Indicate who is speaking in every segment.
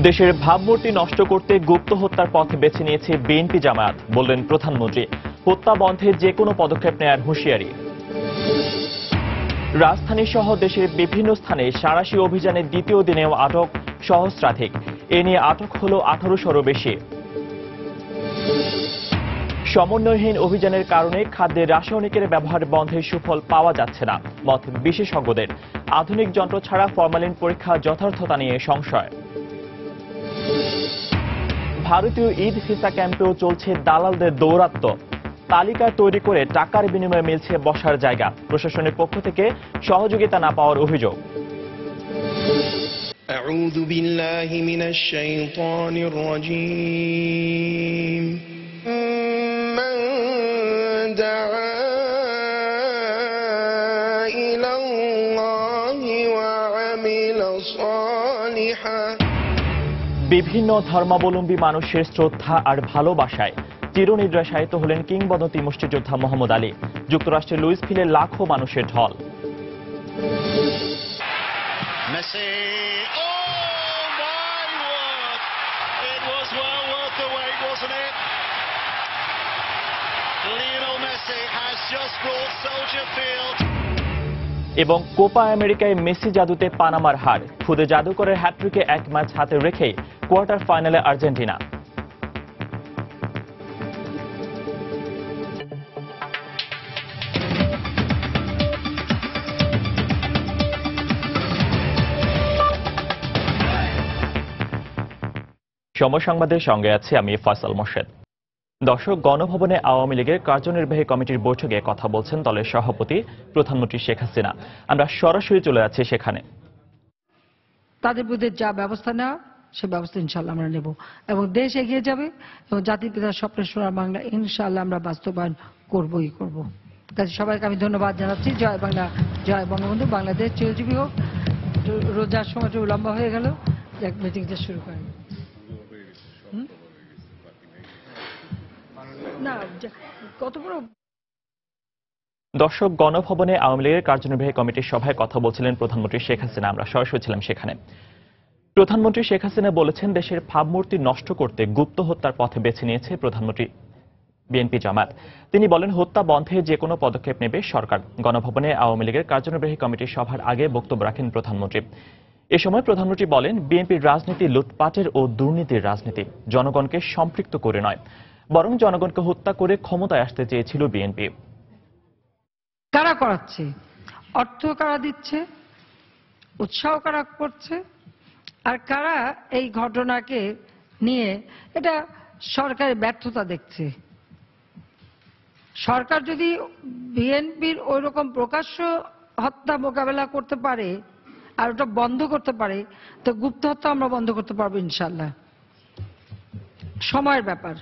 Speaker 1: দেশের ভাবমূর্তি নষ্ট করতে গুপ্ত হত্যার পথ বেছে নিয়েছে বিএনপি জামায়াত, বললেন প্রধানমন্ত্রী। হত্যা বন্ধে যে কোনো পদক্ষেপ নেয়ার হুঁশিয়ারি। রাজধানী সহ দেশের বিভিন্ন স্থানে সাঁড়াশি অভিযানের দ্বিতীয় দিনেও আটক সহস্রাধিক। এ নিয়ে আটক হল 1800-রও বেশি। সমন্বয়হীন অভিযানের কারণে খাদ্যে রাসায়নিকের ব্যবহার বন্ধের সুফল পাওয়া যাচ্ছে না, মত বিশেষজ্ঞদের। আধুনিক যন্ত্র ছাড়া ফরমালিন পরীক্ষা যথার্থতা নিয়ে সংশয়। ভারতীয় ঈদ ভিসা ক্যাম্পেও চলছে দালালদের দৌরাত্ম্য। তালিকা তৈরি করে টাকার বিনিময়ে মিলছে বসার জায়গা। প্রশাসনের পক্ষ থেকে সহযোগিতা না পাওয়ার অভিযোগ।
Speaker 2: أعوذ بالله من الشيطان الرجيم من دعا إلى الله وعمل صالحا।
Speaker 1: বিভিন্ন ধর্মাবলম্বী মানুষের শ্রদ্ধা আর ভালোবাসায় চিরনিদ্রায় শায়িত হলেন কিংবদন্তি মুষ্টিযোদ্ধা মোহাম্মদ আলী। যুক্তরাষ্ট্রের লুইসভিলে লাখো মানুষের ঢল। এবং কোপা আমেরিকায় মেসি জাদুতে পানামার হার। খুদে জাদুকরের হ্যাট্রিকে এক ম্যাচ হাতে রেখেই কোয়ার্টার ফাইনালে আর্জেন্টিনা। সময় সংবাদের সঙ্গে আছে আমি ফয়সাল মোর্শেদ। দর্শক, গণভবনে আওয়ামী লীগের কার্যনির্বাহী কমিটির বৈঠকে কথা বলছেন দলের সভাপতি প্রধানমন্ত্রী শেখ হাসিনা। আমরা সরাসরি চলে যাচ্ছি সেখানে।
Speaker 3: তাদের বিরুদ্ধে যা ব্যবস্থা নেওয়া সে ব্যবস্থা ইনশাআল্লাহ আমরা নেব এবং দেশ এগিয়ে যাবে এবং জাতির পিতার স্বপ্নের সোনার বাংলা ইনশাআল্লাহ আমরা বাস্তবায়ন করবই করব। কাজে সবাইকে আমি ধন্যবাদ জানাচ্ছি। জয় বাংলা, জয় বঙ্গবন্ধু। বাংলাদেশ চিরজীবী হোক। রোজার সময়টা লম্বা হয়ে গেল, মিটিংটা শুরু করেন না কত বড়।
Speaker 1: দর্শক, গণভবনে আওয়ামী লীগের কার্যনির্বাহী কমিটির সভায় কথা বলছিলেন প্রধানমন্ত্রী শেখ হাসিনা। আমরা সরাসরি ছিলাম সেখানে। প্রধানমন্ত্রী শেখ হাসিনা বলেছেন, দেশের ভাবমূর্তি নষ্ট করতে গুপ্ত হত্যার পথে বেছে নিয়েছে প্রধানমন্ত্রী বিএনপি জামায়াত। তিনি বলেন, হত্যা বন্ধে যে কোনো পদক্ষেপ নেবে সরকার। গণভবনে আওয়ামী লীগের কার্যনির্বাহী কমিটির সভার আগে বক্তব্য রাখেন প্রধানমন্ত্রী। এ সময় প্রধানমন্ত্রী বলেন, বিএনপির রাজনীতি লুটপাটের ও দুর্নীতির রাজনীতি, জনগণকে সম্পৃক্ত করে নয়, বরং জনগণকে হত্যা করে ক্ষমতায় আসতে চেয়েছিল বিএনপি।
Speaker 3: কারা করাচ্ছে? অর্থ কারা দিচ্ছে? উৎসাহ কারা করছে? আর কারা এই ঘটনাকে নিয়ে এটা সরকারের ব্যর্থতা দেখছে? সরকার যদি বিএনপির ওই রকম প্রকাশ্য হত্যা মোকাবেলা করতে পারে আর ওটা বন্ধ করতে পারে, তো গুপ্ত হত্যা আমরা বন্ধ করতে পারবো ইনশাল্লাহ। সময়ের ব্যাপার।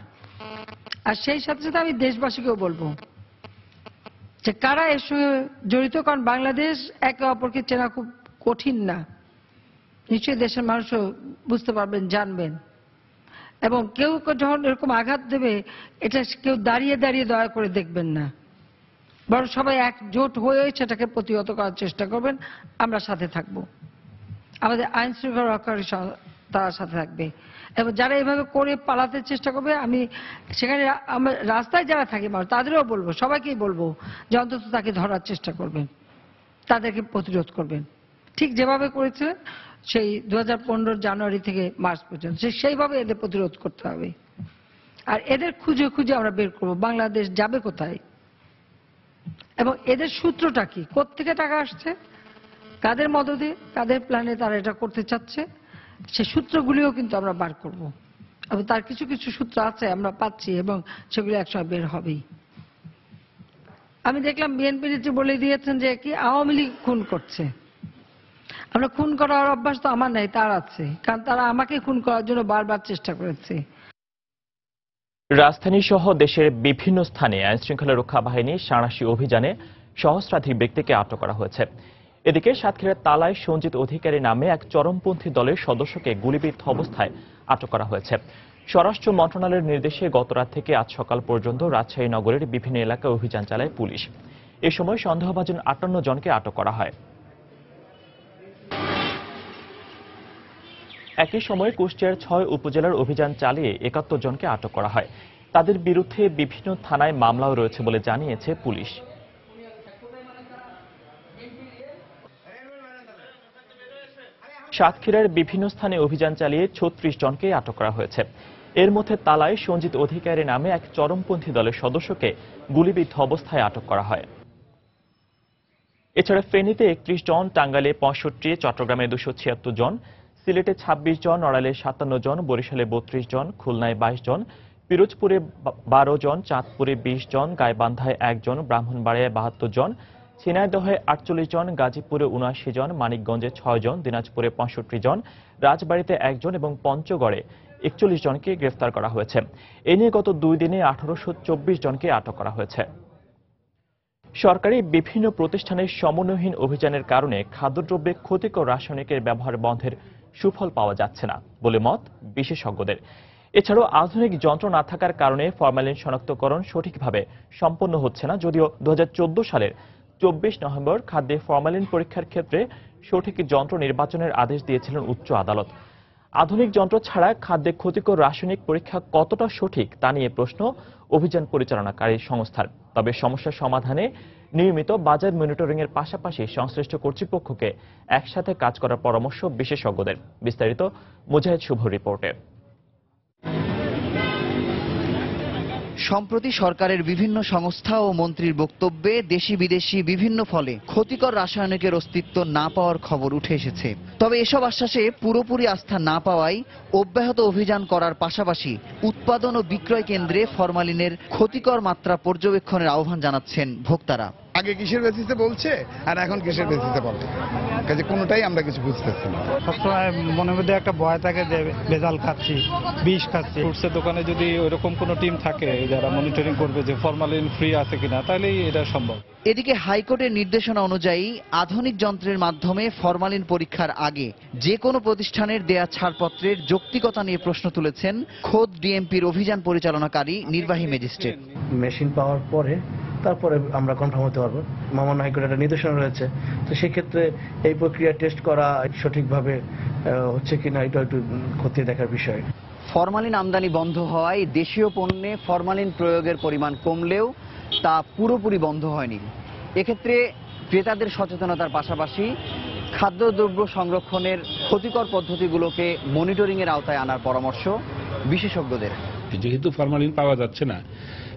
Speaker 3: আর সেই সাথে সাথে আমি দেশবাসীকেও বলবো যে কারা এর সঙ্গে জড়িত, কারণ বাংলাদেশ একে অপরকে চেনা খুব কঠিন না। নিশ্চয়ই দেশের মানুষও বুঝতে পারবেন, জানবেন। এবং কেউ যখন এরকম আঘাত দেবে, এটা কেউ দাঁড়িয়ে দাঁড়িয়ে দয়া করে দেখবেন না, বরং সবাই একজোট হয়ে সেটাকে প্রতিহত করার চেষ্টা করবেন। আমরা সাথে থাকব, আমাদের আইন শৃঙ্খলা রক্ষাকারী তারা সাথে থাকবে। এবং যারা এভাবে করে পালাতে চেষ্টা করবে, আমি সেখানে রাস্তায় যারা থাকে মানুষ তাদেরও বলবো, সবাইকেই বলবো যে অন্তত তাকে ধরার চেষ্টা করবেন, তাদেরকে প্রতিরোধ করবেন। ঠিক যেভাবে করেছিলেন সেই 2015 জানুয়ারি থেকে মার্চ পর্যন্ত, সেইভাবে এদের প্রতিরোধ করতে হবে। আর এদের খুঁজে খুঁজে আমরা বের করবো বাংলাদেশ যাবে কোথায় এবং এদের সূত্রটা কি, কোত্থেকে টাকা আসছে, কাদের মদদে, কাদের প্ল্যানে তারা এটা করতে চাচ্ছে, সে সূত্রগুলিও কিন্তু আমরা বার করব। এবং তার কিছু কিছু সূত্র আছে আমরা পাচ্ছি এবং সেগুলি একসময় বের হবেই। আমি দেখলাম বিএনপি নেত্রী বলে দিয়েছেন যে কি আওয়ামী লীগ খুন করছে। আমরা খুন করার অভ্যাস তো আমার নাই, তার আছে, কারণ তারা আমাকে খুন করার জন্য বারবার চেষ্টা করেছে।
Speaker 1: রাজধানী সহ দেশের বিভিন্ন স্থানে আইনশৃঙ্খলা রক্ষা বাহিনীর সাঁড়াশি অভিযানে সহস্রাধিক ব্যক্তিকে আটক করা হয়েছে। এদিকে সাতক্ষীরার তালায় সঞ্জিত অধিকারী নামে এক চরমপন্থী দলের সদস্যকে গুলিবিদ্ধ অবস্থায় আটক করা হয়েছে। স্বরাষ্ট্র মন্ত্রণালয়ের নির্দেশে গতরাত থেকে আজ সকাল পর্যন্ত রাজশাহী নগরের বিভিন্ন এলাকায় অভিযান চালায় পুলিশ। এ সময় সন্দেহভাজন 58 জনকে আটক করা হয়। একই সময়ে কুষ্টিয়ার 6 উপজেলার অভিযান চালিয়ে ৭১ জনকে আটক করা হয়। তাদের বিরুদ্ধে বিভিন্ন থানায় মামলাও রয়েছে বলে জানিয়েছে পুলিশ। সাতক্ষীরার বিভিন্ন স্থানে অভিযান চালিয়ে ৩৬ জনকে আটক করা হয়েছে। এর মধ্যে তালায় সঞ্জিত অধিকারী নামে এক চরমপন্থী দলের সদস্যকে গুলিবিদ্ধ অবস্থায় আটক করা হয়। এছাড়া ফেনীতে ৩১ জন, টাঙ্গাইলে ৬৫, চট্টগ্রামে ২৭৬ জন, সিলেটে ২৬ জন, নড়াইলে ৫৭ জন, বরিশালে ৩২ জন, খুলনায় ২২ জন, পিরোজপুরে ১২ জন, চাঁদপুরে ২০ জন, গাইবান্ধায় ১ জন, ব্রাহ্মণবাড়িয়ায় ৭২ জন, ঝিনাইদহে ৪৮ জন, গাজীপুরে ৭৯ জন, মানিকগঞ্জে ৬ জন, দিনাজপুরে ৬৫ জন, রাজবাড়ীতে ১ জন এবং পঞ্চগড়ে ৪১ জনকে গ্রেফতার করা হয়েছে। এ নিয়ে গত ২ দিনে ১৮২৪ জনকে আটক করা হয়েছে। সরকারি বিভিন্ন প্রতিষ্ঠানের সমন্বয়হীন অভিযানের কারণে খাদ্যদ্রব্যে ক্ষতিকর রাসায়নিকের ব্যবহার বন্ধের সুফল পাওয়া যাচ্ছে না বলে মত বিশেষজ্ঞদের। এছাড়াও আধুনিক যন্ত্র না থাকার কারণে ফরমালিন শনাক্তকরণ সঠিকভাবে সম্পন্ন হচ্ছে না, যদিও ২০১৪ সালের ২৪ নভেম্বর খাদ্যে ফরমালিন পরীক্ষার ক্ষেত্রে সঠিক যন্ত্র নির্বাচনের আদেশ দিয়েছিলেন উচ্চ আদালত। আধুনিক যন্ত্র ছাড়া খাদ্যে ক্ষতিকর রাসায়নিক পরীক্ষা কতটা সঠিক তা নিয়ে প্রশ্ন অভিযান পরিচালনাকারী সংস্থার। তবে সমস্যা সমাধানে নিয়মিত বাজার মনিটরিংয়ের পাশাপাশি সংশ্লিষ্ট কর্তৃপক্ষকে একসাথে কাজ করার পরামর্শ বিশেষজ্ঞদের। বিস্তারিত মুজাহিদ শুভ রিপোর্টে।
Speaker 4: সম্প্রতি সরকারের বিভিন্ন সংস্থা ও মন্ত্রীর বক্তব্যে দেশি বিদেশি বিভিন্ন ফলে ক্ষতিকর রাসায়নিকের অস্তিত্ব না পাওয়ার খবর উঠে এসেছে। তবে এসব আশ্বাসে পুরোপুরি আস্থা না পাওয়ায় অব্যাহত অভিযান করার পাশাপাশি উৎপাদন ও বিক্রয় কেন্দ্রে ফরমালিনের ক্ষতিকর মাত্রা পর্যবেক্ষণের আহ্বান জানাচ্ছেন ভোক্তারা।
Speaker 5: আগে কিসের বেসিসে বলছে আর এখন কিসের বেসিসে বলে, কাজে কোনোটাই আমরা কিছু বুঝতেছি না।
Speaker 6: সবসময় মনের মধ্যে একটা ভয় থাকে যে ভেজাল খাচ্ছি, বিষ খাচ্ছি। ফ্রুটসের দোকানে যদি ওইরকম কোনো টিম থাকে যারা মনিটরিং করবে যে ফরমালিন ফ্রি আছে কিনা, তাহলেই এটা সম্ভব।
Speaker 4: এদিকে হাইকোর্টের নির্দেশনা অনুযায়ী আধুনিক যন্ত্রের মাধ্যমে ফরমালিন পরীক্ষার আগে যে কোনো প্রতিষ্ঠানের দেয়া ছাড়পত্রের যৌক্তিকতা নিয়ে প্রশ্ন তুলেছেন খোদ ডিএমপির অভিযান পরিচালনাকারী নির্বাহী ম্যাজিস্ট্রেট।
Speaker 7: মেশিন পাওয়ার পরে তারপরে আমরা কনফার্ম হতে পারবো। মহামান্য হাইকোর্টের একটা নির্দেশনা রয়েছে, তো সেক্ষেত্রে এই প্রক্রিয়া টেস্ট করা সঠিকভাবে হচ্ছে কিনা এটা একটু খতিয়ে দেখার বিষয়।
Speaker 4: ফরমালিন আমদানি বন্ধ হওয়ায় দেশীয় পণ্যে ফরমালিন প্রয়োগের পরিমাণ কমলেও তা পুরোপুরি বন্ধ হয়নি। এক্ষেত্রে ক্রেতাদের সচেতনতার পাশাপাশি খাদ্যদ্রব্য সংরক্ষণের ক্ষতিকর পদ্ধতিগুলোকে মনিটরিংয়ের আওতায় আনার পরামর্শ বিশেষজ্ঞদের।
Speaker 8: যেহেতু ফরমালিন পাওয়া যাচ্ছে না,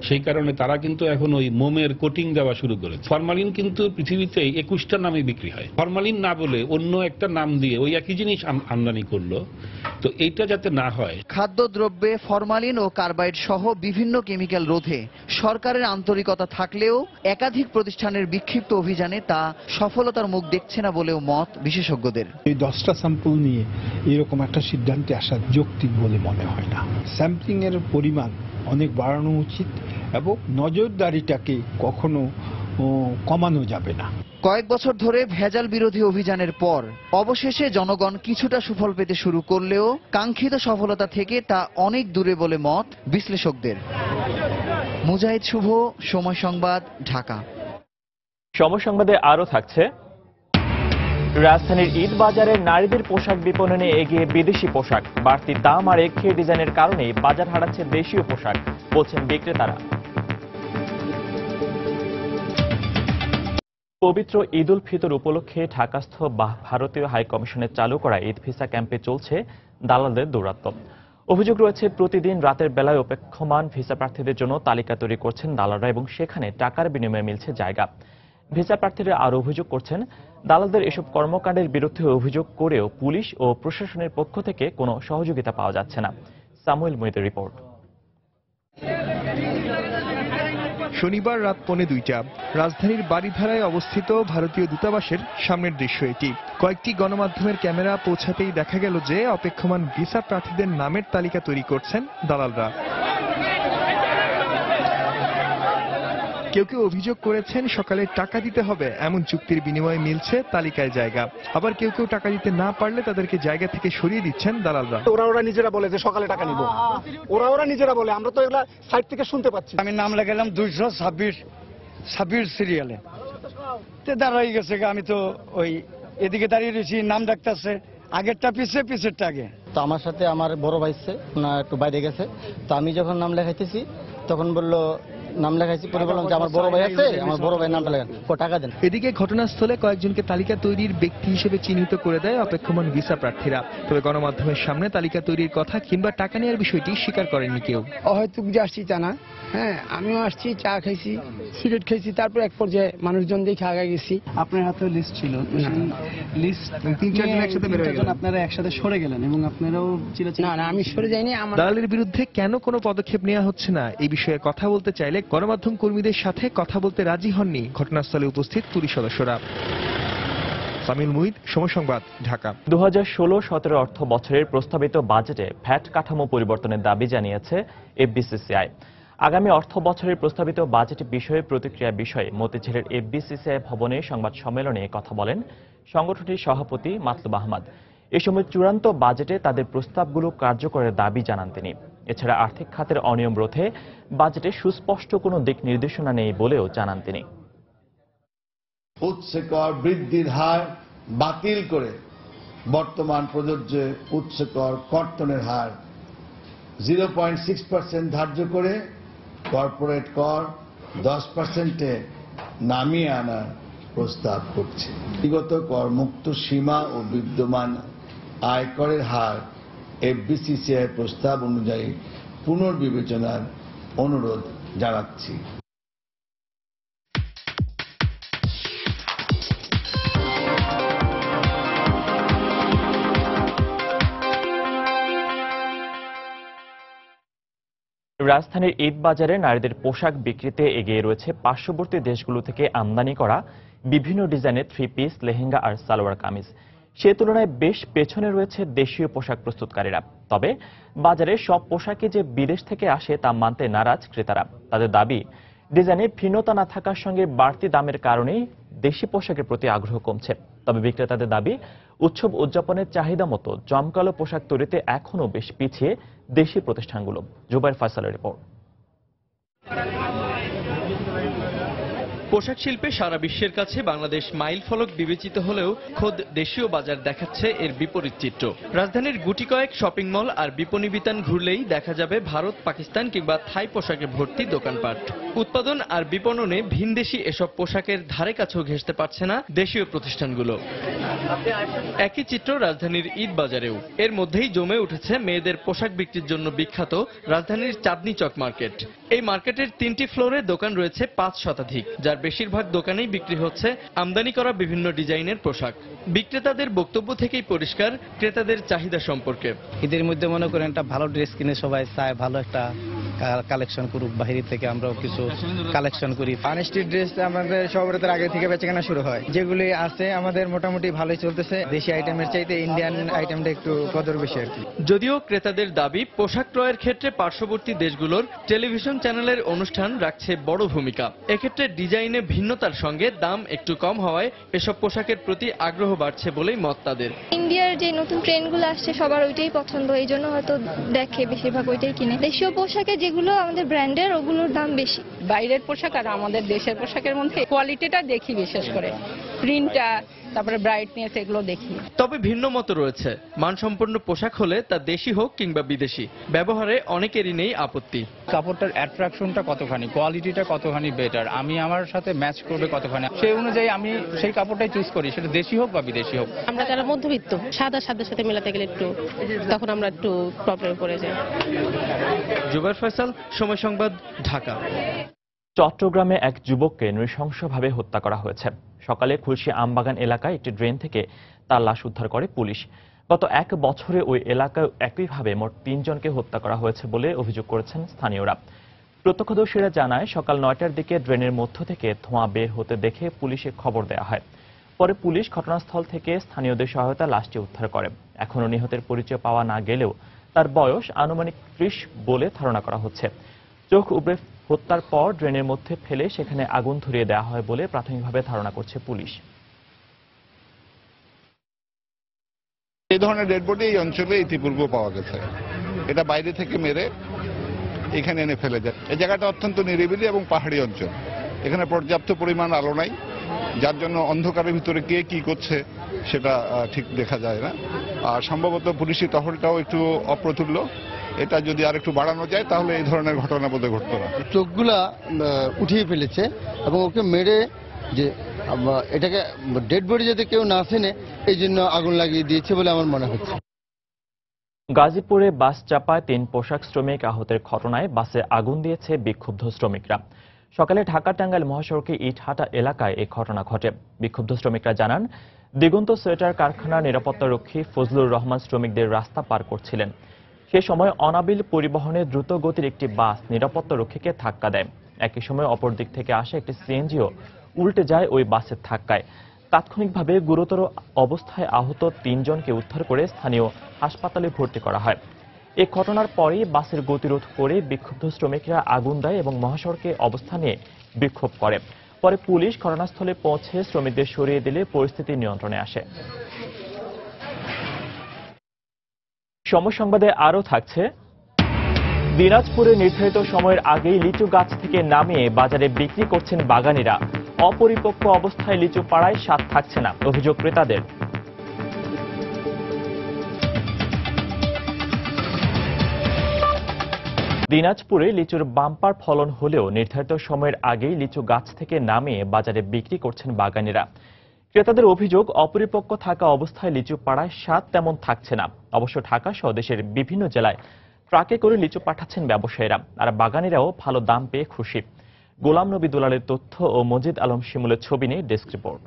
Speaker 8: সেই কারণে তারা কিন্তু এখন ওই মোমের কোটিং দেওয়া শুরু করেছে। ফরমালিন কিন্তু পৃথিবীতে ২১টা নামে বিক্রি হয়, ফরমালিন না বলে অন্য একটা নাম দিয়ে ওই একই জিনিস আমদানি করলো, তো এইটা যাতে না হয়।
Speaker 4: খাদ্যদ্রব্যে ফরমালিন ও কার্বাইড সহ বিভিন্ন কেমিক্যাল রোধে সরকারের আন্তরিকতা থাকলেও একাধিক প্রতিষ্ঠানের বিক্ষিপ্ত অভিযানে তা সফলতার মুখ দেখছে না বলেও মত বিশেষজ্ঞদের।
Speaker 9: এই 10টা স্যাম্পল নিয়ে এরকম একটা সিদ্ধান্তে আসা যৌক্তিক বলে মনে হয় না। স্যাম্পলিং এর পরিমাণ অনেক বাড়ানো উচিত এবং নজরদারিটাকে কখনো কমানো যাবে না।
Speaker 4: কয়েক বছর ধরে ভেজাল বিরোধী অভিযানের পর অবশেষে জনগণ কিছুটা সুফল পেতে শুরু করলেও কাঙ্ক্ষিত সফলতা থেকে তা অনেক দূরে বলে মত বিশ্লেষকদের। মুজাহিদ শুভ, সময় সংবাদ, ঢাকা।
Speaker 1: সময় সংবাদে আরো থাকছে, রাজধানীর ঈদ বাজারে নারীদের পোশাক বিপণনে এগিয়ে বিদেশি পোশাক। বাড়তি দাম আর একঘেয়ে ডিজাইনের কারণেই বাজার হারাচ্ছে দেশীয় পোশাক, বলছেন বিক্রেতারা। পবিত্র ঈদ উল ফিতর উপলক্ষে ঢাকাস্থ ভারতীয় হাইকমিশনের চালু করা ঈদ ভিসা ক্যাম্পে চলছে দালালদের দৌরাত্ম্য। অভিযোগ রয়েছে প্রতিদিন রাতের বেলায় অপেক্ষমান ভিসা প্রার্থীদের জন্য তালিকা তৈরি করছেন দালালরা এবং সেখানে টাকার বিনিময়ে মিলছে জায়গা। ভিসা প্রার্থীরা আরও অভিযোগ করছেন, দালালদের এসব কর্মকাণ্ডের বিরুদ্ধে অভিযোগ করেও পুলিশ ও প্রশাসনের পক্ষ থেকে কোনো সহযোগিতা পাওয়া যাচ্ছে না। সামুয়েল মুহিতের রিপোর্ট।
Speaker 10: শনিবার রাত 1:45 রাজধানীর বারিধারায় অবস্থিত ভারতীয় দূতাবাসের সামনের দৃশ্য এটি। কয়েকটি গণমাধ্যমের ক্যামেরা পৌঁছাতেই দেখা গেল যে অপেক্ষমান ভিসা প্রার্থীদের নামের তালিকা তৈরি করছেন দালালরা। কেউ কেউ অভিযোগ করেছেন সকালে টাকা দিতে হবে এমন চুক্তির বিনিময়ে মিলছে তালিকায় জায়গা, আবার কেউ কেউ টাকা দিতে না পারলে তাদেরকে জায়গা থেকে সরিয়ে দিচ্ছেন দালালরা।
Speaker 6: ওরা নিজেরা বলে যে সকালে টাকা নিব, ওরা নিজেরা বলে, আমরা তো এগুলা সাইট থেকে শুনতে পাচ্ছি। আমি নাম লাগালাম 226 সিরিয়ালে, দাঁড়াই গেছে। আমি তো ওই এদিকে দাঁড়িয়ে রয়েছি, নাম ডাকতেছে,
Speaker 11: আগেরটা পিছিয়ে, পিছেরটা আগে।
Speaker 12: তো আমার সাথে আমার বড় ভাই না একটু বাইরে গেছে, তো আমি যখন নাম লেখাইতেছি তখন বললো নাম লেখাইছি, পরে বললাম যে আমার বড় ভাই আছে, আমার বড় ভাইয়ের নামটা লেখান, টাকা দেন।
Speaker 10: এদিকে ঘটনাস্থলে কয়েকজনকে তালিকা তৈরির ব্যক্তি হিসেবে চিহ্নিত করে দেয় অপেক্ষমান ভিসা প্রার্থীরা। তবে গণমাধ্যমের সামনে তালিকা তৈরির কথা কিংবা টাকা নেওয়ার বিষয়টি স্বীকার করেননি কেউ।
Speaker 11: অহেতুক যে আসছি তা না, হ্যাঁ আমিও আসছি, চা খাইছি, সিগারেট খাইছি, তারপর এক পর্যায়ে মানুষজন দেখে আগে গেছি।
Speaker 13: আপনার হাতে লিস্ট ছিল, লিস্ট 3-4 জন একসাথে বের হয়ে গেল, আপনারা একসাথে সরে গেলেন এবং আপনারাও
Speaker 11: না না আমি সরে যাইনি।
Speaker 10: দালালের বিরুদ্ধে কেন কোনো পদক্ষেপ নেওয়া হচ্ছে না এই বিষয়ে কথা বলতে চাইলে গণমাধ্যম কর্মীদের সাথে কথা বলতে রাজি হননি ঘটনাস্থলে উপস্থিত পুলিশ সদস্যরা। সামিল মুহিত, সময় সংবাদ, ঢাকা।
Speaker 1: 2016-17 অর্থ বছরের প্রস্তাবিত বাজেটে ভ্যাট কাঠামো পরিবর্তনের দাবি জানিয়েছে এফবিসিসিআই। আগামী অর্থ বছরের প্রস্তাবিত বাজেট বিষয়ে প্রতিক্রিয়া বিষয়ে মতিঝিলের এফবিসিসিআই ভবনে সংবাদ সম্মেলনে কথা বলেন সংগঠনটির সভাপতি মাতলুব আহমদ। এ সময় চূড়ান্ত বাজেটে তাদের প্রস্তাবগুলো কার্যকরের দাবি জানান তিনি। এছাড়া আর্থিক খাতের অনিয়ম রোধে বাজেটে সুস্পষ্ট কোনো দিক নির্দেশনা নেই বলেও জানান তিনি।
Speaker 14: উৎসে কর বৃদ্ধির হার বাতিল করে বর্তমান প্রযোজ্য উৎসে কর কর্তনের হার 0.6% ধার্য করে কর্পোরেট কর 10%-এ নামিয়ে আনার প্রস্তাব করছে। বিগত করমুক্ত সীমা ও বিদ্যমান আয়করের হার এফবিসিসিআই প্রস্তাব অনুযায়ী পুনর্বিবেচনার অনুরোধ জানাচ্ছি।
Speaker 1: রাজধানীর ঈদ বাজারে নারীদের পোশাক বিক্রিতে এগিয়ে রয়েছে পার্শ্ববর্তী দেশগুলো থেকে আমদানি করা বিভিন্ন ডিজাইনের 3 পিস, লেহেঙ্গা আর সালোয়ার কামিজ। সে তুলনায় বেশ পেছনে রয়েছে দেশীয় পোশাক প্রস্তুতকারীরা। তবে বাজারে সব পোশাকই যে বিদেশ থেকে আসে তা মানতে নারাজ ক্রেতারা। তাদের দাবি, ডিজাইনে ভিন্নতা না থাকার সঙ্গে বাড়তি দামের কারণেই দেশি পোশাকের প্রতি আগ্রহ কমছে। তবে বিক্রেতাদের দাবি, উৎসব উদযাপনের চাহিদা মতো জমকালো পোশাক তৈরিতে এখনও বেশ পিছিয়ে দেশি প্রতিষ্ঠানগুলো। জুবাইর ফয়সালের রিপোর্ট।
Speaker 15: পোশাক শিল্পে সারা বিশ্বের কাছে বাংলাদেশ মাইল ফলক বিবেচিত হলেও খোদ দেশীয় বাজার দেখাচ্ছে এর বিপরীত চিত্র। রাজধানীর গুটি কয়েক শপিং মল আর বিপণী বিতান ঘুরলেই দেখা যাবে ভারত, পাকিস্তান কিংবা থাই পোশাকে ভর্তি দোকানপাট। উৎপাদন আর বিপণনে ভিনদেশি এসব পোশাকের ধারে কাছেও ঘেঁষতে পারছে না দেশীয় প্রতিষ্ঠানগুলো। একই চিত্র রাজধানীর ঈদ বাজারেও। এর মধ্যেই জমে উঠেছে মেয়েদের পোশাক বিক্রির জন্য বিখ্যাত রাজধানীর চাঁদনী চক মার্কেট। এই মার্কেটের 3টি ফ্লোরে দোকান রয়েছে 5 শতাধিক, যার বেশিরভাগ দোকানেই বিক্রি হচ্ছে আমদানি করা বিভিন্ন ডিজাইনের পোশাক। বিক্রেতাদের বক্তব্য থেকেই পরিষ্কার ক্রেতাদের চাহিদা সম্পর্কে।
Speaker 12: ঈদের মধ্যে মনে করেন একটা ভালো ড্রেস কিনে সবাই চায় ভালো একটা কালেকশন করুক, বাইরে থেকে আমরাও কিছু কালেকশন করি।
Speaker 11: আনস্টি ড্রেস আমাদের সবার আগে থেকে বেচাকেনা শুরু হয়, যেগুলি আছে আমাদের মোটামুটি ভালোই চলতেছে। দেশি আইটেমের চাইতে ইন্ডিয়ান আইটেমটা একটু কদর বেশি আর কি।
Speaker 15: যদিও ক্রেতাদের দাবি, পোশাক ক্রয়ের ক্ষেত্রে পার্শ্ববর্তী দেশগুলোর টেলিভিশন চ্যানেলের অনুষ্ঠান রাখছে বড় ভূমিকা। এক্ষেত্রে ডিজাইনে ভিন্নতার সঙ্গে দাম একটু কম হওয়ায় এসব পোশাকের প্রতি আগ্রহ বাড়ছে বলেই মত তাদের।
Speaker 16: ইন্ডিয়ার যে নতুন ট্রেন্ডগুলো আসছে সবার ওইটাই পছন্দ, এই জন্য হয়তো দেখে বেশিরভাগ ওইটাই কিনে। দেশীয় পোশাকে যেগুলো আমাদের ব্র্যান্ডের, ওগুলোর দাম বেশি।
Speaker 17: বাইরের পোশাক আর আমাদের দেশের পোশাকের মধ্যে কোয়ালিটিটা দেখি, বিশেষ করে প্রিন্টটা, তারপরে ব্রাইটনেস, এগুলো দেখি।
Speaker 15: তবে ভিন্ন মত রয়েছে। মানসম্পন্ন পোশাক হলে তা দেশি হোক কিংবা বিদেশি, ব্যবহারে অনেকেরই নেই আপত্তি।
Speaker 6: কাপড়টার অ্যাট্রাকশনটা কতখানি, কোয়ালিটিটা কতখানি বেটার, আমি আমার সাথে ম্যাচ করবে কতখানি, সেই অনুযায়ী আমি সেই কাপড়টাই চুজ করি, সেটা দেশি হোক বা বিদেশি হোক।
Speaker 17: আমরা যারা মধ্যবিত্ত, সাদার সাথে মেলাতে গেলে একটু তখন আমরা একটু প্রবলেমে পড়ে যাই।
Speaker 15: জুবাইর ফয়সাল, সময় সংবাদ, ঢাকা।
Speaker 1: চট্টগ্রামে এক যুবককে নৃশংসভাবে হত্যা করা হয়েছে। সকালে খুলশী আমবাগান এলাকায় একটি ড্রেন থেকে তার লাশ উদ্ধার করে পুলিশ। গত 1 বছরে ওই এলাকায় একইভাবে মোট 3 জনকে হত্যা করা হয়েছে বলে অভিযোগ করেছেন স্থানীয়রা। প্রত্যক্ষদর্শীরা জানায়, সকাল 9টার দিকে ড্রেনের মধ্য থেকে ধোঁয়া বের হতে দেখে পুলিশে খবর দেওয়া হয়। পরে পুলিশ ঘটনাস্থল থেকে স্থানীয়দের সহায়তা লাশটি উদ্ধার করে। এখনও নিহতের পরিচয় পাওয়া না গেলেও তার বয়স আনুমানিক 30 বলে ধারণা করা হচ্ছে। চোখ উপড়ে হত্যার পর ড্রেনের মধ্যে ফেলে সেখানে আগুন ধরিয়ে দেওয়া হয় বলে প্রাথমিকভাবে ধারণা করছে পুলিশ।
Speaker 18: এই ধরনের ডেড বডি এই অঞ্চলে ইতিপূর্বে পাওয়া গেছে। এটা বাইরে থেকে মেরে এখানে এনে ফেলে যায়। এই জায়গাটা অত্যন্ত নিরিবিলি এবং পাহাড়ি অঞ্চল। এখানে পর্যাপ্ত পরিমাণ আলো নাই, যার জন্য অন্ধকারের ভিতরে কে কি করছে সেটা ঠিক দেখা যায় না। আর সম্ভবত পুলিশি টহলটাও একটু অপ্রতুল্য, এটা যদি আর একটু বাড়ানো যায় তাহলে এই ধরনের ঘটনা বোধহয় ঘটতো না।
Speaker 12: চোখগুলা উঠিয়ে ফেলেছে এবং ওকে মেরে যে এটাকে ডেড বডি যাতে কেউ না চেনে এই জন্য আগুন লাগিয়ে দিয়েছে বলে আমার মনে হচ্ছে।
Speaker 1: গাজীপুরে বাস চাপায় 3 পোশাক শ্রমিক আহতের ঘটনায় বাসে আগুন দিয়েছে বিক্ষুব্ধ শ্রমিকরা। সকালে ঢাকা টাঙ্গাইল মহাসড়কে ইটহাটা এলাকায় এই ঘটনা ঘটে। বিক্ষুব্ধ শ্রমিকরা জানান, দিগন্ত সোয়েটার কারখানার নিরাপত্তারক্ষী ফজলুর রহমান শ্রমিকদের রাস্তা পার করছিলেন। সে সময় অনাবিল পরিবহনে দ্রুত গতির একটি বাস নিরাপত্তারক্ষীকে ধাক্কা দেয়। একই সময় অপর দিক থেকে আসা একটি সিএনজিও উল্টে যায় ওই বাসের ধাক্কায়। তাৎক্ষণিকভাবে গুরুতর অবস্থায় আহত 3 জনকে উদ্ধার করে স্থানীয় হাসপাতালে ভর্তি করা হয়। এই ঘটনার পরেই বাসের গতিরোধ করে বিক্ষুব্ধ শ্রমিকরা আগুন দেয় এবং মহাসড়কে অবস্থান নিয়ে বিক্ষোভ করে। পরে পুলিশ ঘটনাস্থলে পৌঁছে শ্রমিকদের সরিয়ে দিলে পরিস্থিতি নিয়ন্ত্রণে আসে। সময় সংবাদে আরও থাকছে, দিনাজপুরে নির্ধারিত সময়ের আগেই লিচু গাছ থেকে নামিয়ে বাজারে বিক্রি করছেন বাগানীরা। অপরিপক্ক অবস্থায় লিচু পাড়ায় স্বাদ থাকছে না, অভিযোগ ক্রেতাদের। দিনাজপুরে লিচুর বাম্পার ফলন হলেও নির্ধারিত সময়ের আগেই লিচু গাছ থেকে নামিয়ে বাজারে বিক্রি করছেন বাগানীরা। ক্রেতাদের অভিযোগ, অপরিপক্ক থাকা অবস্থায় লিচু পাড়ায় স্বাদ তেমন থাকছে না। অবশ্য ঢাকা সহ দেশের বিভিন্ন জেলায় ট্রাকে করে লিচু পাঠাচ্ছেন ব্যবসায়ীরা, আর বাগানীরাও ভালো দাম পেয়ে খুশি। গোলাম নবী দুলালের তথ্য ও মজিদ আলম শিমুলের ছবি নিয়ে ডেস্ক রিপোর্ট।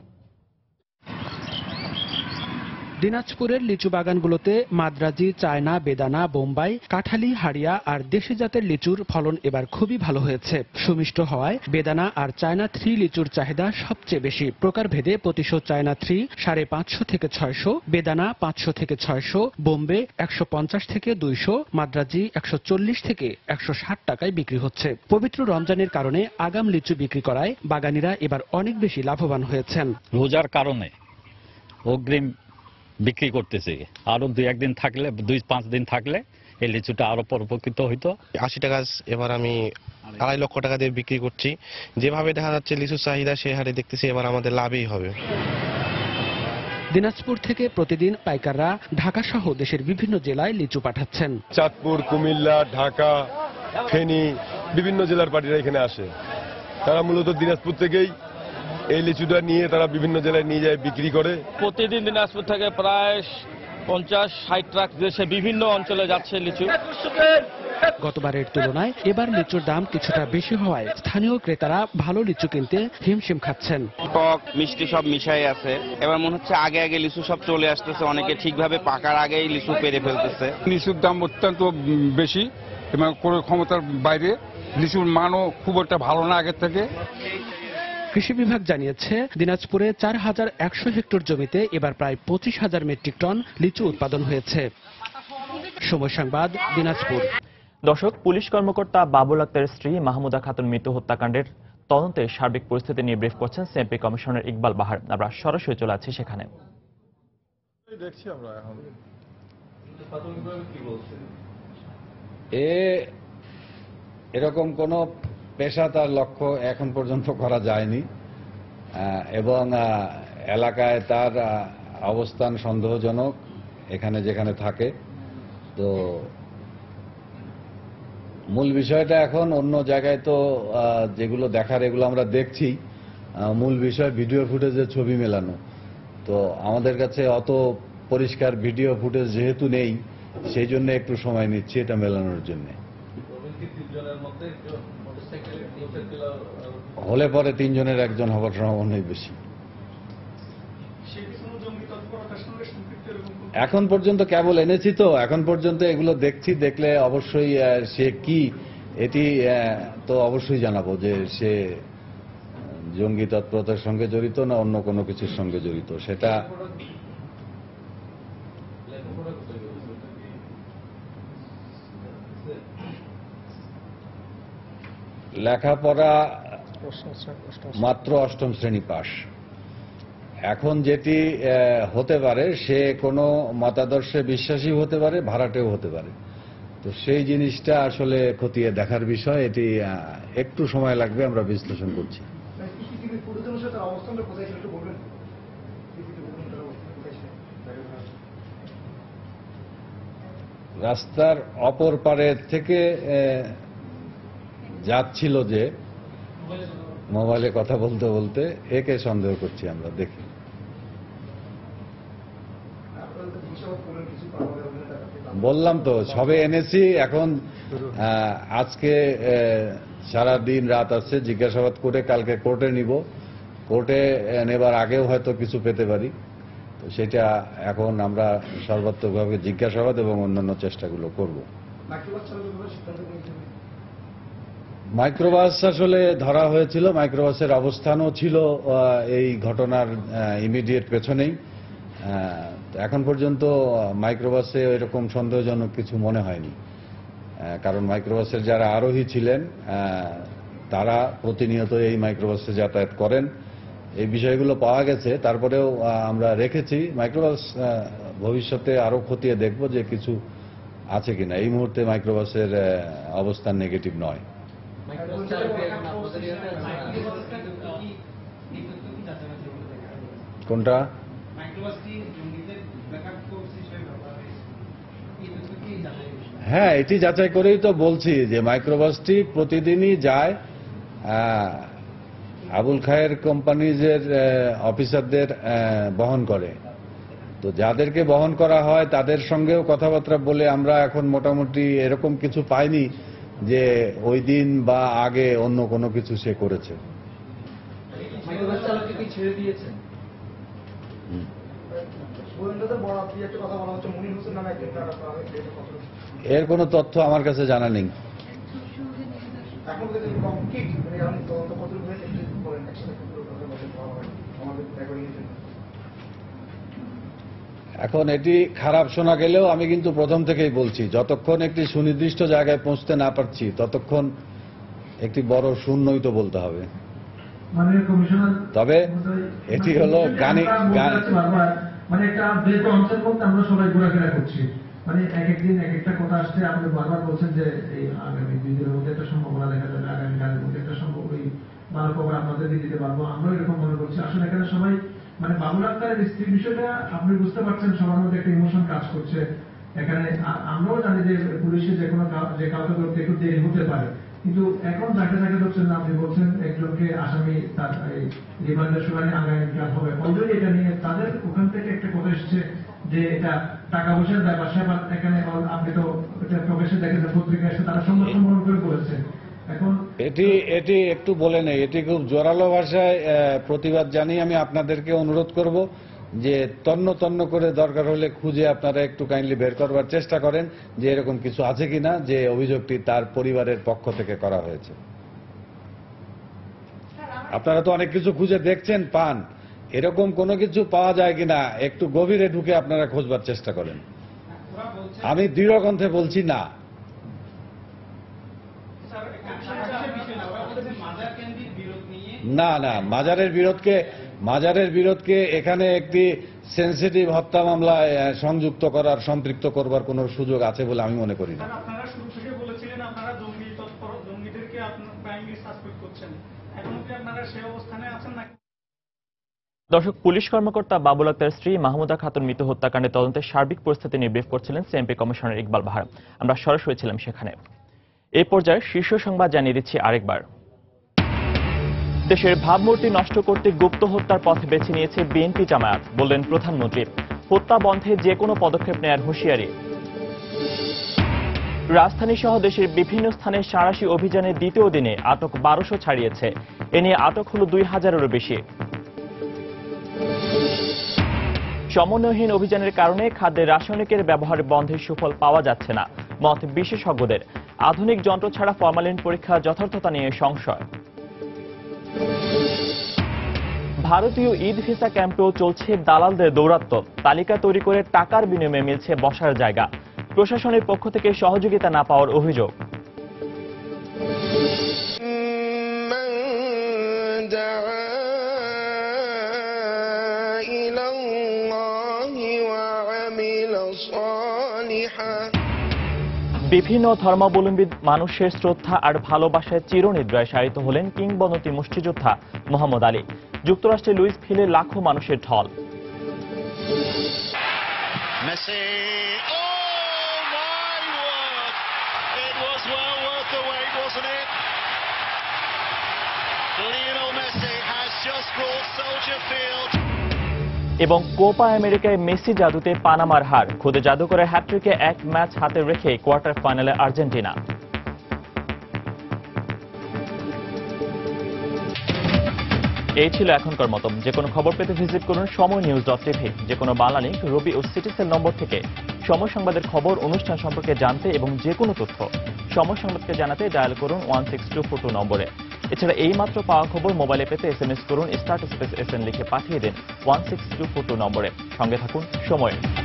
Speaker 19: দিনাজপুরের লিচু বাগানগুলোতে মাদ্রাজি, চায়না, বেদানা, বোম্বাই, কাঠালি, হাড়িয়া আর দেশি জাতের লিচুর ফলন এবার খুবই ভালো হয়েছে। সুমিষ্ট হওয়ায় বেদানা আর চায়না 3 লিচুর চাহিদা সবচেয়ে বেশি। প্রকারভেদে প্রতিশো চায়না 3 550 থেকে 600, বেদানা 500 থেকে 600, বোম্বে 150 থেকে 200, মাদ্রাজি 140 থেকে 160 টাকায় বিক্রি হচ্ছে। পবিত্র রমজানের কারণে আগাম লিচু বিক্রি করায় বাগানীরা এবার অনেক বেশি লাভবান হয়েছেন।
Speaker 20: রোজার কারণে অগ্রিম বিক্রি করতেছে, আরো 2-1 দিন থাকলে, 2-5 দিন থাকলে এই লিচুটা আরো পরিপক্ক হইতো।
Speaker 21: 80 টাকা এবার আমি 2.5 লক্ষ টাকা দিয়ে বিক্রি করছি। যেভাবে দেখা যাচ্ছে লিচুর চাহিদা, সে হারে দেখতেছি এবার আমাদের লাভই হবে।
Speaker 19: দিনাজপুর থেকে প্রতিদিন পাইকাররা ঢাকা সহ দেশের বিভিন্ন জেলায় লিচু পাঠাচ্ছেন।
Speaker 22: চাঁদপুর, কুমিল্লা, ঢাকা, ফেনী বিভিন্ন জেলার পার্টিরা এখানে আসে। তারা মূলত দিনাজপুর থেকেই এই লিচুটা নিয়ে তারা বিভিন্ন জেলায় নিয়ে যায়, বিক্রি করে।
Speaker 23: প্রতিদিন দিনাজপুর থেকে প্রায় 50-60 ট্রাক দেশে বিভিন্ন অঞ্চলে যাচ্ছে লিচু।
Speaker 19: গতবারের তুলনায় এবার লিচুর দাম কিছুটা বেশি হওয়ায় স্থানীয় ক্রেতারা ভালো লিচু কিনতে হিমশিম খাচ্ছেন।
Speaker 24: টক মিষ্টি সব মিশাই আছে। এবার মনে হচ্ছে আগে আগে লিচু সব চলে আসতেছে, অনেকে ঠিকভাবে পাকার আগেই লিচু পেরে ফেলতেছে।
Speaker 25: লিচুর দাম অত্যন্ত বেশি এবং কোনো ক্ষমতার বাইরে। লিচুর মানও খুব একটা ভালো না আগের থেকে।
Speaker 19: কৃষি বিভাগ জানিয়েছে, দিনাজপুরে 4100 হেক্টর জমিতে এবার প্রায় 25,000 মেট্রিক টন লিচু উৎপাদন হয়েছে। সময় সংবাদ, দিনাজপুর।
Speaker 1: দর্শক, পুলিশ কর্মকর্তা বাবুল আক্তারের স্ত্রী মাহমুদা খাতুন মৃত্যু হত্যাকাণ্ডের তদন্তে সার্বিক পরিস্থিতি নিয়ে ব্রিফ করছেন সিএমপি কমিশনার ইকবাল বাহার। আমরা সরাসরি চলে আছি সেখানে।
Speaker 26: এরকম কোনো পেশা তার লক্ষ্য এখন পর্যন্ত করা যায়নি এবং এলাকায় তার অবস্থান সন্দেহজনক এখানে যেখানে থাকে। তো মূল বিষয়টা এখন অন্য জায়গায় তো যেগুলো দেখার এগুলো আমরা দেখছি, মূল বিষয় ভিডিও ফুটেজের ছবি মেলানো। তো আমাদের কাছে অত পরিষ্কার ভিডিও ফুটেজ যেহেতু নেই, সেই জন্য একটু সময় নিচ্ছি এটা মেলানোর জন্য। হলে পরে 3 জনের 1 জন হবার সম্ভাবনাই বেশি। এখন পর্যন্ত কেবল এনেছি তো, এখন পর্যন্ত এগুলো দেখছি, দেখলে অবশ্যই সে কি এটি তো অবশ্যই জানাবো যে সে জঙ্গি তৎপরতার সঙ্গে জড়িত না অন্য কোনো কিছুর সঙ্গে জড়িত। সেটা লেখাপড়া মাত্র 8ম শ্রেণী পাস। এখন যেটি হতে পারে, সে কোনো মতাদর্শে বিশ্বাসী হতে পারে, ভাড়াটেও হতে পারে। তো সেই জিনিসটা আসলে খতিয়ে দেখার বিষয়। এটি একটু সময় লাগবে, আমরা বিশ্লেষণ করছি। রাস্তার অপর পারের থেকে যাচ্ছিল যে মোবাইলে কথা বলতে বলতে, একে সন্দেহ করছি আমরা। দেখি বললাম তো সবে এনেছি, এখন আজকে সারা দিন রাত আছে, জিজ্ঞাসাবাদ করে কালকে কোর্টে নিব। কোর্টে নেবার আগেও হয়তো কিছু পেতে পারি, তো সেটা এখন আমরা সর্বাত্মকভাবে জিজ্ঞাসাবাদ এবং অন্যান্য চেষ্টাগুলো করব। মাইক্রোবাস আসলে ধরা হয়েছিল, মাইক্রোবাসের অবস্থানও ছিল এই ঘটনার ইমিডিয়েট পেছনেই। এখন পর্যন্ত মাইক্রোবাসে এরকম সন্দেহজনক কিছু মনে হয়নি, কারণ মাইক্রোবাসের যারা আরোহী ছিলেন তারা প্রতিনিয়ত এই মাইক্রোবাসে যাতায়াত করেন। এই বিষয়গুলো পাওয়া গেছে, তারপরেও আমরা রেখেছি। মাইক্রোবাস ভবিষ্যতে আরো খতিয়ে দেখব যে কিছু আছে কিনা। এই মুহূর্তে মাইক্রোবাসের অবস্থান নেগেটিভ নয়। কোনটা? হ্যাঁ, এটি যাচাই করেই তো বলছি যে মাইক্রোবাসটি প্রতিদিনই যায় আবুল খায়ের কোম্পানিজের অফিসারদের বহন করে। তো যাদেরকে বহন করা হয় তাদের সঙ্গেও কথাবার্তা বলে আমরা এখন মোটামুটি এরকম কিছু পাইনি যে ওই দিন বা আগে অন্য কোনো কিছু সে করেছে। এর কোনো তথ্য আমার কাছে জানা নেই। এখন এটি খারাপ শোনা গেলেও আমি কিন্তু প্রথম থেকেই বলছি, যতক্ষণ একটি সুনির্দিষ্ট জায়গায় পৌঁছতে না পারছি ততক্ষণ একটি বড় শূন্যই তো বলতে হবে। তবে এটি হলো
Speaker 2: মানে একটা যেহেতু অঞ্চল করতে আমরা সবাই ঘোরাফেরা করছি, মানে এক একদিন এক একটা কথা আসছে। আপনি বারবার বলছেন যে এই আগামী 2 দিনের মধ্যে একটা সম্ভাবনা দেখা যাবে, আগামীকালের মধ্যে একটা সম্ভব ওই ভালো খবর আপনাদের দিতে পারবো, আমরা এরকম মনে করছি। আসলে এখানে সবাই মানে বাবুল আক্তারের স্ত্রীর বিষয়টা আপনি বুঝতে পারছেন, সবার মধ্যে একটা ইমোশন কাজ করছে এখানে। আমরাও জানি যে পুলিশে যে কোনো যে কাউকে করতে একটু দেরি হতে পারে, কিন্তু এখন যাকে যাকে ধরছেন আপনি বলছেন একজনকে আসামি তার রিমান্ডের শুনানি আগামীকাল হবে। অলরেডি এটা নিয়ে তাদের ওখান থেকে একটা কথা এসছে যে এটা টাকা পয়সার ব্যবসা। এখানে আপনি তো এটা প্রকাশ্যে দেখেছেন, পত্রিকা এসে তারা সংগঠন করে বলেছে। এখন
Speaker 26: এটি একটু বলে নেই, এটি খুব জোরালো ভাষায় প্রতিবাদ জানিয়ে আমি আপনাদেরকে অনুরোধ করব যে তন্ন তন্ন করে দরকার হলে খুঁজে আপনারা একটু কাইন্ডলি বের করবার চেষ্টা করেন যে এরকম কিছু আছে কিনা যে অভিযোগটি তার পরিবারের পক্ষ থেকে করা হয়েছে। আপনারা তো অনেক কিছু খুঁজে দেখছেন, পান, এরকম কোনো কিছু পাওয়া যায় কিনা একটু গভীরে ঢুকে আপনারা খোঁজবার চেষ্টা করেন। আমি দৃঢ় কণ্ঠে বলছি না। না না, মাজারের বিরোধকে এখানে একটি সেন্সিটিভ হত্যা মামলায় সংযুক্ত করার, সম্পৃক্ত করবার কোন সুযোগ আছে বলে আমি মনে করি না।
Speaker 1: দর্শক, পুলিশ কর্মকর্তা বাবুল আক্তারের স্ত্রী মাহমুদা খাতুন মৃত্যু হত্যাকাণ্ডে তদন্তের সার্বিক পরিস্থিতি নিয়ে ব্রিফ করছিলেন সিএমপি কমিশনার ইকবাল বাহার। আমরা সরাসরি ছিলাম সেখানে। এই পর্যায়ে শীর্ষ সংবাদ জানিয়ে দিচ্ছি আরেকবার। দেশের ভাবমূর্তি নষ্ট করতে গুপ্ত হত্যার পথ বেছে নিয়েছে বিএনপি জামায়াত, বললেন প্রধানমন্ত্রী। হত্যা বন্ধে যে কোনো পদক্ষেপ নেয়ার হুঁশিয়ারি। রাজধানী সহ দেশের বিভিন্ন স্থানে সাঁড়াশি অভিযানের দ্বিতীয় দিনে আটক 1200 ছাড়িয়েছে। এ নিয়ে আটক হল 2000-এরও বেশি। সমন্বয়হীন অভিযানের কারণে খাদ্যে রাসায়নিকের ব্যবহার বন্ধের সুফল পাওয়া যাচ্ছে না, মত বিশেষজ্ঞদের। আধুনিক যন্ত্র ছাড়া ফরমালিন পরীক্ষা যথার্থতা নিয়ে সংশয়। ভারতীয় ঈদ ভিসা ক্যাম্পেও চলছে দালালদের দৌরাত্ম্য। তালিকা তৈরি করে টাকার বিনিময়ে মিলছে বসার জায়গা। প্রশাসনের পক্ষ থেকে সহযোগিতা না পাওয়ার অভিযোগ। বিভিন্ন ধর্মাবলম্বী মানুষের শ্রদ্ধা আর ভালোবাসায় চিরনিদ্রায় শায়িত হলেন কিংবদন্তি মুষ্টিযোদ্ধা মোহাম্মদ আলী। যুক্তরাষ্ট্রের লুইসভিলে লাখো মানুষের ঢল।
Speaker 3: was well worth the wait, wasn't it? Lionel Messi has just brought Soldier Field.
Speaker 1: এবং কোপা আমেরিকায় মেসি জাদুতে পানামার হার, খুদে জাদুকরের হ্যাটট্রিকে এক ম্যাচ হাতে রেখে কোয়ার্টার ফাইনালে আর্জেন্টিনা। এই ছিল এখনকার মতো। যে কোনো খবর পেতে ভিজিট করুন সময়-নিউজ.tv। যে কোনো বাংলা লিংক, রবি ও সিটিসেল নম্বর থেকে সময় সংবাদের খবর, অনুষ্ঠান সম্পর্কে জানতে এবং যে কোনো তথ্য সময় সংবাদকে জানাতে ডায়াল করুন 16242 নম্বরে। এছাড়া এই মাত্র পাওয়া খবর মোবাইলে পেতে SMS করুন *SN লিখে পাঠিয়ে দিন 16242 নম্বরে। সঙ্গে থাকুন সময়ের।